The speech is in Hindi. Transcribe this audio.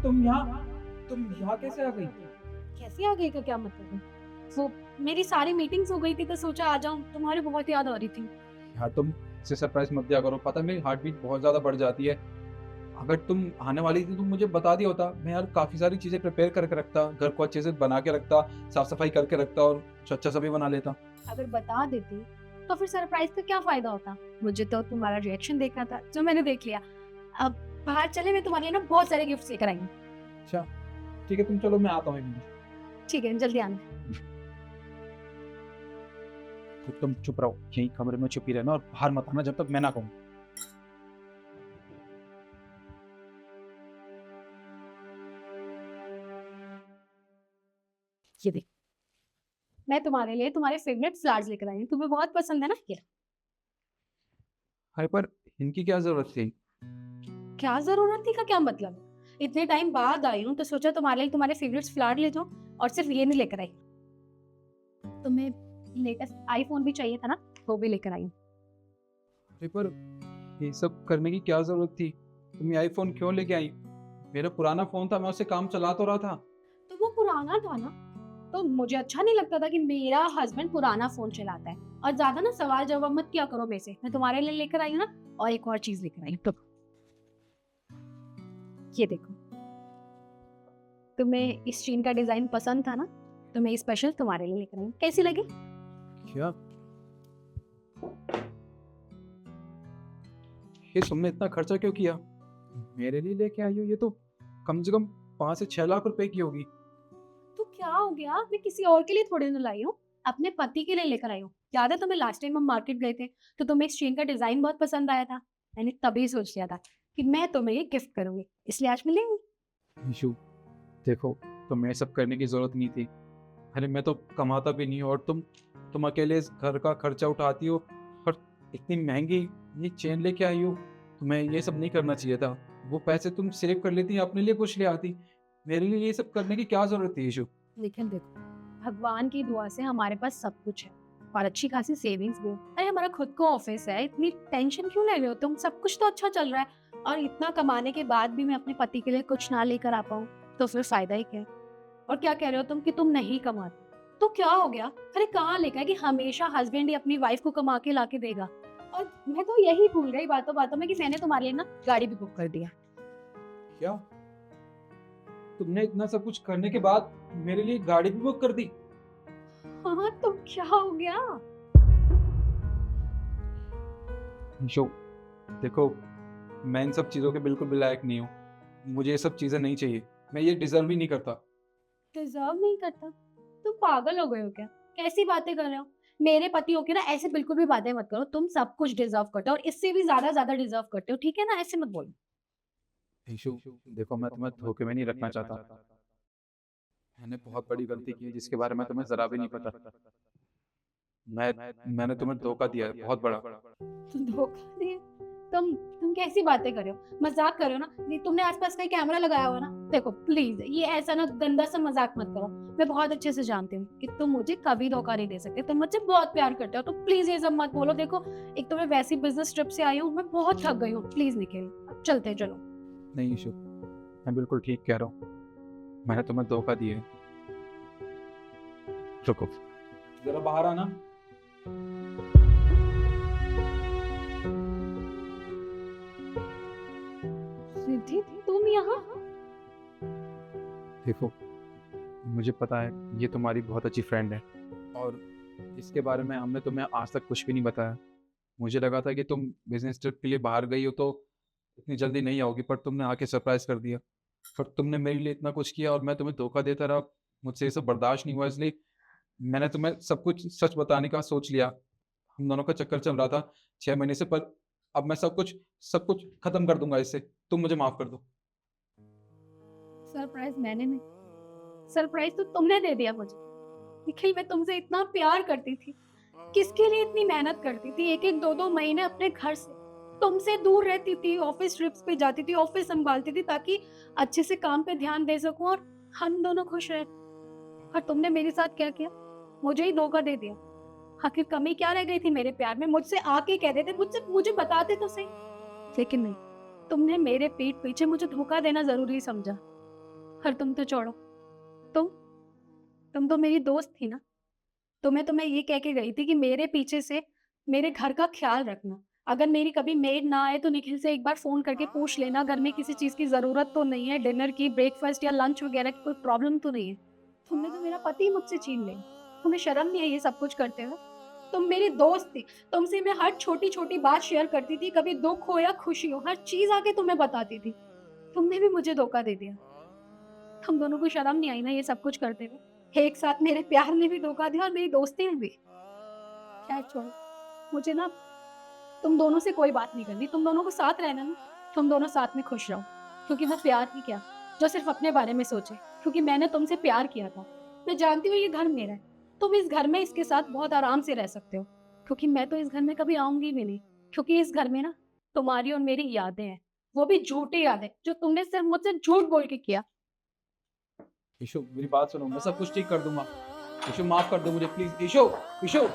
तुम यहाँ कैसे आ गई? कैसे आ गई का क्या मतलब है? वो मेरी सारी मीटिंग्स हो गई थी तो सोचा आ जाऊं, तुम्हारी बहुत याद आ रही थी। यार तुम से सरप्राइज मत दिया करो, पता है मेरी हार्ट बीट बहुत ज्यादा बढ़ जाती है। अगर तुम आने वाली थी तो मुझे बता दिया होता, मैं यार काफी सारी चीजें प्रिपेयर करके रखता, घर को अच्छे से बना के रखता, साफ सफाई करके रखता और अच्छा सा भी बना लेता। अगर बता देती तो फिर सरप्राइज का क्या फायदा होता? मुझे तो तुम्हारा रिएक्शन देखना था जो मैंने देख लिया। अब बाहर चले, मैं तुम्हारे लिए ना बहुत सारे गिफ्ट लेकर आई हूँ। अच्छा ठीक है, तुम चलो मैं आता हूँ एक मिनट। ठीक है, जल्दी आना। तो तुम चुप रहो, यही कमरे में छुपी रहना और बाहर मत आना जब तक मैं ना कहूँ। ये देख, मैं तुम्हारे लिए तुम्हारे फेवरेट फ्लावर्स लेकर आई हूँ, तुम्हें बहुत पसंद है ना ये। हाय पर इनकी क्या जरूरत थी? क्या जरूरत थी का क्या मतलब? इतने टाइम बाद आई हूँ तो सोचा तुम्हारे लिए तुम्हारे फेवरेट फ्लावर ले जाओ। और सिर्फ ये नहीं लेकर आई, तुम्हें लेटेस्ट आईफोन भी चाहिए था ना, वो भी लेकर आई हूँ। अरे पर ये सब करने की क्या जरूरत थी? तुम ये आईफोन क्यों लेके आई? मेरा पुराना फोन था, मैं उससे काम चला तो रहा था। तो वो पुराना था ना, तो मुझे अच्छा नहीं लगता था कि मेरा हस्बैंड पुराना फोन चलाता है। और ज्यादा ना सवाल जवाब मत किया करो मेरे से, मैं तुम्हारे लिए लेकर आई हूँ ना। और एक और चीज लेकर आई हूँ, तो ये देखो, तुम्हें इस चेन का डिजाइन पसंद था ना, तो मैं स्पेशल तुम्हारे लिए लेकर आई हूँ। कैसी लगी? क्या ये तुमने इतना खर्चा क्यों किया? मेरे लिए लेके आई हो? ये तो कम से कम 5 से 6 लाख रुपए की होगी। तो क्या हो गया, मैं किसी और के लिए थोड़ी ना लाई हूँ, अपने पति के लिए लेकर आई हूँ। याद है तुम्हें, लास्ट टाइम हम मार्केट गए थे तो तुम्हें इस चेन का डिजाइन बहुत पसंद आया था। मैंने तभी सोच लिया था कि मैं तुम्हें ये गिफ्ट करूंगी, इसलिए आज मिलेंगे। निशु देखो, तुम्हें ये सब करने की जरूरत नहीं थी। अरे मैं तो कमाता भी नहीं हूँ और तुम अकेले इस घर का खर्चा उठाती हो और इतनी महंगी ये चेन लेके आई हो। तुम्हें ये सब नहीं करना चाहिए था। वो पैसे तुम सेव कर लेती, अपने लिए कुछ ले आती। मेरे लिए ये सब करने की क्या जरूरत थी यीशु? लेकिन देखो, भगवान की दुआ से हमारे पास सब कुछ है और अच्छी खासी सेविंग्स भी है। अरे हमारा खुद का ऑफिस है, इतनी टेंशन क्यों ले रहे हो तुम? सब कुछ तो अच्छा चल रहा है, और इतना कमाने के बाद भी मैं अपने पति के लिए कुछ ना लेकर आ पाऊँ तो फिर फायदा ही क्या है? और क्या कह रहे हो तुम कि तुम नहीं कमाते? तो क्या हो गया? अरे कहाँ लिखा है कि हमेशा हस्बैंड ही अपनी वाइफ को कमा के लाके देगा? और मैं तो यही भूल गई बातों बातों में कि मैंने तुम्हारे लिए ना गाड़ी भी बुक कर दिया। क्या तुमने इतना सब कुछ करने के बाद मेरे लिए गाड़ी भी बुक कर दी? हाँ तो क्या हो गया? निशु देखो, मैं इन सब चीज़ों के बिल्कुल भी लायक नहीं हूँ। मुझे ये सब चीज़ें नहीं चाहिए, मैं ये डिजर्व भी नहीं करता। डिजर्व नहीं करता? तुम पागल हो गए हो क्या? कैसी बातें कर रहे हो? मेरे पति होके ना ऐसे बिल्कुल भी बातें मत करो। तुम सब कुछ डिजर्व करते हो और इससे भी ज्यादा ज्यादा डिजर्व करते हो, ठीक है ना? ऐसे मत बोलो। निशु देखो, मैं तुम्हें धोखे में नहीं रखना चाहता। मैंने बहुत बड़ी गलती की है जिसके बारे में तुम्हें जरा भी नहीं पता। मैंने तुम्हें धोखा दिया है, बहुत बड़ा। तुम धोखा दिए? तुम कैसी बातें कर रहे हो? मजाक कर रहे हो ना? ये तुमने आसपास कहीं कैमरा लगाया हुआ ना? देखो प्लीज, ये ऐसा ना गंदा सा मजाक मत करो। मैं बहुत अच्छे से जानती हूँ कि तुम मुझे कभी धोखा नहीं दे सकते, तुम मुझे बहुत प्यार करते हो, तो प्लीज ये सब मत बोलो। देखो, एक तो मैं वैसी बिजनेस ट्रिप से आई हूँ, मैं बहुत थक गई हूँ। प्लीज निकल, अब चलते हैं, चलो। नहीं निशु, मैं बिल्कुल ठीक कह रहा हूँ। मैंने तुम्हें धोखा दिया है। रुको, जरा बाहर आना। रिद्धि, तुम यहाँ? देखो, मुझे पता है ये तुम्हारी बहुत अच्छी फ्रेंड है और इसके बारे में हमने तुम्हें आज तक कुछ भी नहीं बताया। मुझे लगा था कि तुम बिजनेस ट्रिप के लिए बाहर गई हो तो इतनी जल्दी नहीं आओगी, पर तुमने आके सरप्राइज कर दिया। पर तुमने मेरे लिए इतना कुछ किया और मैं तुम्हें धोखा देता रहा। मुझसे ये सब बर्दाश्त नहीं हुआ, इसलिए मैंने तुम्हें सब कुछ सच बताने का सोच लिया। हम दोनों का चक्कर चल रहा था 6 महीने से, पर अब मैं सब कुछ खत्म कर दूंगा इससे। तुम मुझे माफ कर दो। सरप्राइज मैंने नहीं, सरप्राइज तो तुमने दे दिया मुझे। निखिल, मैं तुमसे इतना प्यार करती थी, किसके लिए इतनी मेहनत करती थी, एक एक दो दो महीने अपने घर से तुमसे दूर रहती थी, ऑफिस ट्रिप्स पे जाती थी, ऑफिस संभालती थी ताकि अच्छे से काम पे ध्यान दे सकूं और हम दोनों खुश रहे। और तुमने मेरे साथ क्या किया? मुझे ही धोखा दे दिया। आखिर कमी क्या रह गई थी मेरे प्यार में? मुझसे आके कह देते, मुझसे मुझे बताते तो सही। लेकिन नहीं, तुमने मेरे पीठ पीछे मुझे धोखा देना जरूरी समझा। और तुम तो छोड़ो, तुम तुम तो मेरी दोस्त थी ना। तुम्हें ये कह के गई थी कि मेरे पीछे से मेरे घर का ख्याल रखना। अगर मेरी कभी मेड ना आए तो निखिल से एक बार फ़ोन करके पूछ लेना, घर में किसी चीज़ की ज़रूरत तो नहीं है, डिनर की, ब्रेकफ़ास्ट या लंच वगैरह की कोई प्रॉब्लम तो नहीं है। तुमने तो मेरा पति मुझसे छीन लिया। तुम्हें शर्म नहीं आई ये सब कुछ करते हुए? तुम मेरी दोस्त थी, तुमसे मैं हर छोटी-छोटी बात शेयर करती थी, कभी दुःख हो या खुशी हो, हर चीज़ आके तुम्हें बताती थी। तुमने भी मुझे धोखा दे दिया। हम दोनों को शर्म नहीं आई ना ये सब कुछ करते हुए? एक साथ मेरे प्यार ने भी धोखा दिया और मेरी दोस्ती ने भी। खैर छोड़ो, मुझे ना तुम दोनों से कोई बात नहीं करनी, तुम दोनों को साथ रहना ना, तुम दोनों साथ में खुश रहो। क्योंकि वो प्यार ही क्या, जो सिर्फ़ अपने बारे में सोचे, क्योंकि मैंने तुमसे प्यार किया था। मैं जानती हूँ ये घर मेरा है, तुम इस घर में इसके साथ बहुत आराम से रह सकते हो, क्योंकि मैं तो इस घर में कभी आऊँगी भी नहीं, क्योंकि इस घर में ना तुम्हारी और मेरी यादें हैं, वो भी झूठी यादें, जो तुमने सिर्फ़ मुझसे झूठ बोल के किया। ईशु, मेरी बात सुनो, मैं सब कुछ ठीक कर दूँगा। ईशु, माफ़ कर दो मुझे प्लीज़। Issue, issue!